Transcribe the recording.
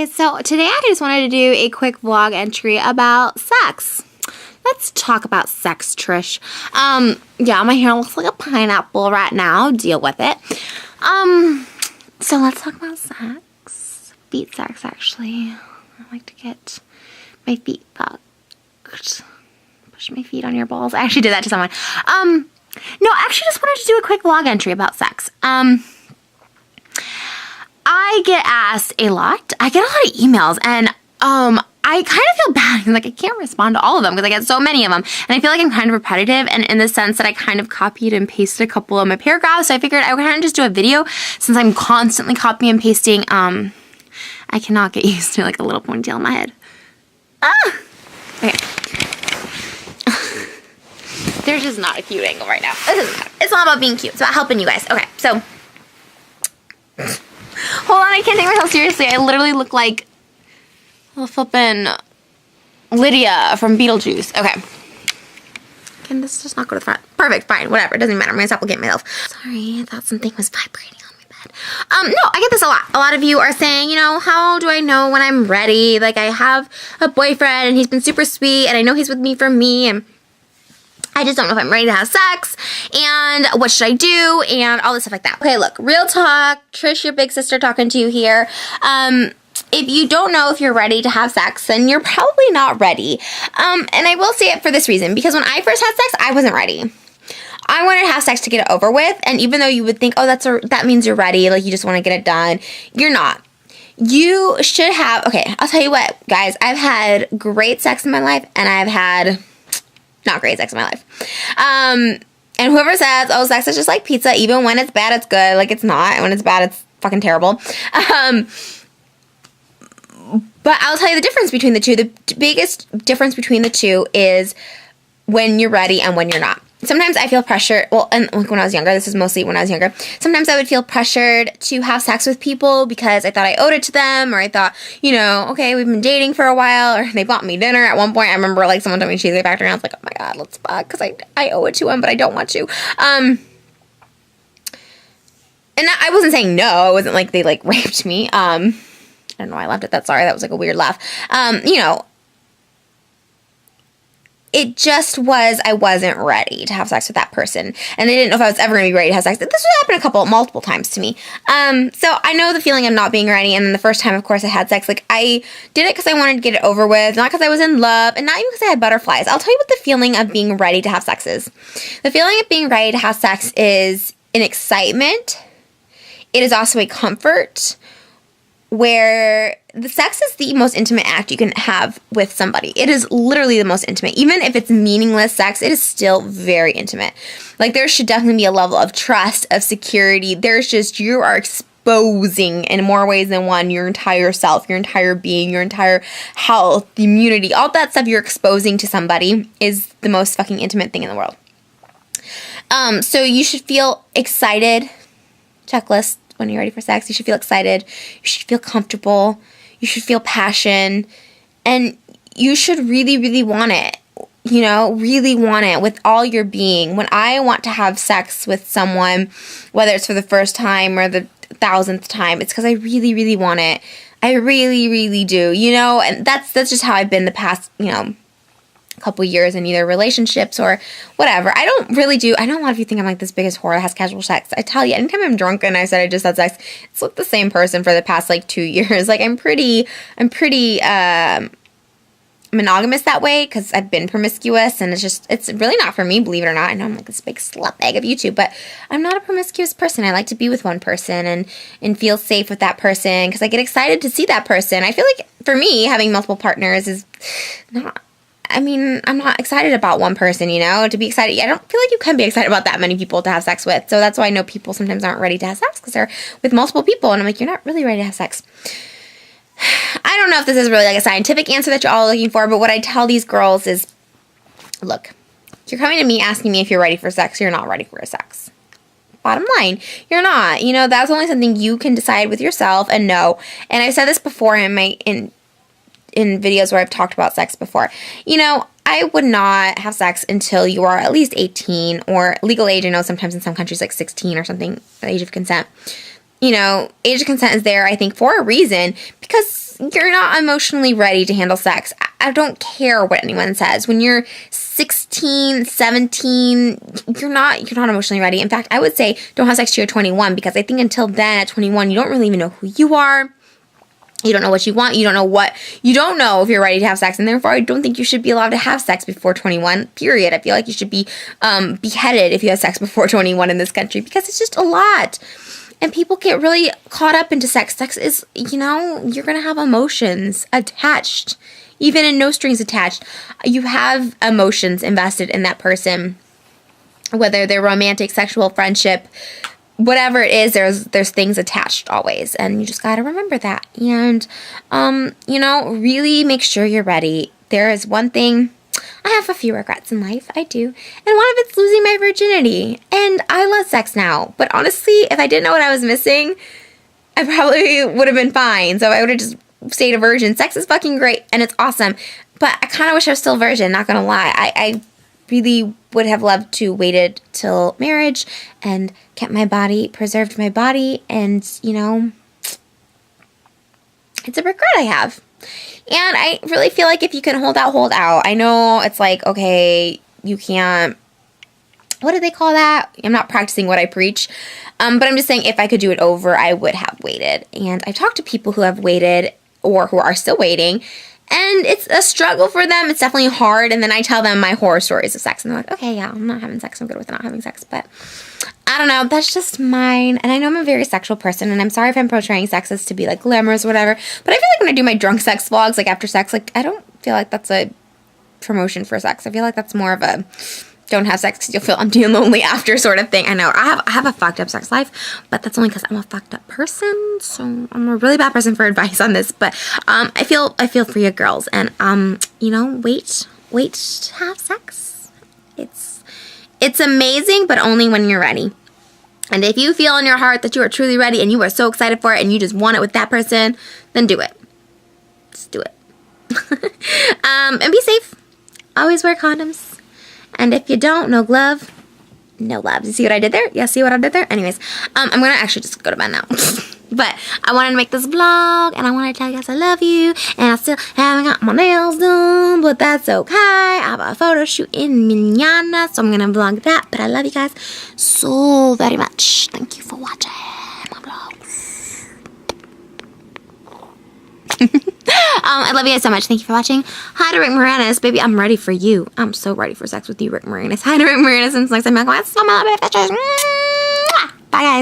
guys, so today I just wanted to do a quick vlog entry about sex. Let's talk about sex, Trish. Yeah, my hair looks like a pineapple right now. Deal with it. So let's talk about sex. Feet sex, actually. I like to get my feet fucked. Push my feet on your balls. I actually did that to someone. No, I actually just wanted to do a quick vlog entry about sex. I get asked a lot. I get a lot of emails, and I kind of feel bad. Like, I can't respond to all of them because I get so many of them, and I feel like I'm kind of repetitive, and in the sense that I kind of copied and pasted a couple of my paragraphs, so I figured I would kind of just do a video since I'm constantly copying and pasting. I cannot get used to like a little ponytail in my head. Okay. There's just not a cute angle right now. It's not about being cute. It's about helping you guys. Okay, so hold on, I can't take myself seriously. I literally look like a flippin' Lydia from Beetlejuice. Okay. Can this just not go to the front? Perfect, fine, whatever. It doesn't matter. I'm gonna stop looking at myself. Sorry, I thought something was vibrating on my bed. No, I get this a lot. A lot of you are saying, you know, how do I know when I'm ready? Like, I have a boyfriend and he's been super sweet and I know he's with me for me, and I just don't know if I'm ready to have sex, and what should I do, and all this stuff like that. Okay, look, real talk, Trish, your big sister talking to you here. If you don't know if you're ready to have sex, then you're probably not ready. And I will say it for this reason, because when I first had sex, I wasn't ready. I wanted to have sex to get it over with, and even though you would think, oh, that means you're ready, like you just want to get it done, you're not. You should have, okay, I'll tell you what, guys, I've had great sex in my life, and I've had not great sex in my life. And whoever says, oh, sex is just like pizza, even when it's bad, it's good. Like, it's not. And when it's bad, it's fucking terrible. But I'll tell you the difference between the two. The biggest difference between the two is when you're ready and when you're not. Sometimes I feel pressured, well, and like when I was younger, this is mostly when I was younger, sometimes I would feel pressured to have sex with people because I thought I owed it to them, or I thought, you know, okay, we've been dating for a while, or they bought me dinner at one point. I remember, like, someone told me Cheesecake Factory, and I was like, oh my god, let's fuck, because I owe it to him, but I don't want to. And I wasn't saying no, it wasn't like they, like, raped me. I don't know why I laughed at that, sorry, that was, like, a weird laugh. You know, it just was, I wasn't ready to have sex with that person. And I didn't know if I was ever going to be ready to have sex. This would happen multiple times to me. So I know the feeling of not being ready. And then the first time, of course, I had sex, like, I did it because I wanted to get it over with, not because I was in love, and not even because I had butterflies. I'll tell you what the feeling of being ready to have sex is. The feeling of being ready to have sex is an excitement. It is also a comfort, where the sex is the most intimate act you can have with somebody. It is literally the most intimate. Even if it's meaningless sex, it is still very intimate. Like, there should definitely be a level of trust, of security. There's just, you are exposing in more ways than one your entire self, your entire being, your entire health, immunity, all that stuff you're exposing to somebody is the most fucking intimate thing in the world. So you should feel excited. Checklist. When you're ready for sex, you should feel excited, you should feel comfortable, you should feel passion, and you should really, really want it, you know, really want it with all your being. When I want to have sex with someone, whether it's for the first time or the 1000th time, it's because I really, really want it. I really, really do, you know, and that's just how I've been the past, you know, couple years in either relationships or whatever. I know a lot of you think I'm like this biggest whore that has casual sex. I tell you, anytime I'm drunk and I said I just had sex, it's like the same person for the past like 2 years. Like, I'm pretty monogamous that way because I've been promiscuous, and it's really not for me, believe it or not. I know I'm like this big slut bag of YouTube, but I'm not a promiscuous person. I like to be with one person and feel safe with that person because I get excited to see that person. I feel like for me, having multiple partners is not, I mean, I'm not excited about one person, you know, to be excited. I don't feel like you can be excited about that many people to have sex with. So that's why I know people sometimes aren't ready to have sex because they're with multiple people. And I'm like, you're not really ready to have sex. I don't know if this is really like a scientific answer that you're all looking for, but what I tell these girls is, look, you're coming to me asking me if you're ready for sex. You're not ready for sex. Bottom line, you're not. You know, that's only something you can decide with yourself and know. And I've said this before in videos where I've talked about sex before. You know, I would not have sex until you are at least 18 or legal age. I know sometimes in some countries like 16 or something, the age of consent. You know, age of consent is there, I think, for a reason, because you're not emotionally ready to handle sex. I don't care what anyone says. When you're 16, 17, you're not emotionally ready. In fact, I would say don't have sex till you're 21, because I think until then, at 21, you don't really even know who you are. You don't know what you want. You don't know if you're ready to have sex. And therefore, I don't think you should be allowed to have sex before 21, period. I feel like you should be beheaded if you have sex before 21 in this country, because it's just a lot. And people get really caught up into sex. Sex is, you're going to have emotions attached. Even in no strings attached, you have emotions invested in that person, whether they're romantic, sexual, friendship, whatever it is, there's things attached always, and you just got to remember that. And, really make sure you're ready. There is one thing, I have a few regrets in life, I do, and one of it's losing my virginity, and I love sex now, but honestly, if I didn't know what I was missing, I probably would have been fine. So I would have just stayed a virgin. Sex is fucking great, and it's awesome, but I kind of wish I was still a virgin, not gonna lie. I really would have loved to waited till marriage and kept my body, preserved my body, and, it's a regret I have. And I really feel like if you can hold out, hold out. I know it's like, okay, you can't, what do they call that? I'm not practicing what I preach, but I'm just saying if I could do it over, I would have waited. And I've talked to people who have waited or who are still waiting, and it's a struggle for them. It's definitely hard. And then I tell them my horror stories of sex, and they're like, okay, yeah, I'm not having sex. I'm good with not having sex. But I don't know. That's just mine. And I know I'm a very sexual person, and I'm sorry if I'm portraying sex as to be like glamorous or whatever. But I feel like when I do my drunk sex vlogs, like after sex, like I don't feel like that's a promotion for sex. I feel like that's more of a don't have sex because you'll feel empty and lonely after sort of thing. I know I have a fucked up sex life, but that's only because I'm a fucked up person. So I'm a really bad person for advice on this. But I feel for you girls, and wait to have sex. It's amazing, but only when you're ready. And if you feel in your heart that you are truly ready and you are so excited for it and you just want it with that person, then do it. Just do it. And be safe. Always wear condoms. And if you don't, no glove, no love. You see what I did there? Yeah, see what I did there? Anyways, I'm going to actually just go to bed now. But I wanted to make this vlog, and I wanted to tell you guys I love you. And I still haven't got my nails done, but that's okay. I have a photo shoot in mañana, so I'm going to vlog that. But I love you guys so very much. Thank you for watching my vlogs. I love you guys so much. Thank you for watching. Hi to Rick Moranis. Baby, I'm ready for you. I'm so ready for sex with you, Rick Moranis. Hi to Rick Moranis. And next time, I'm going to my love you, bitches. Bye, guys.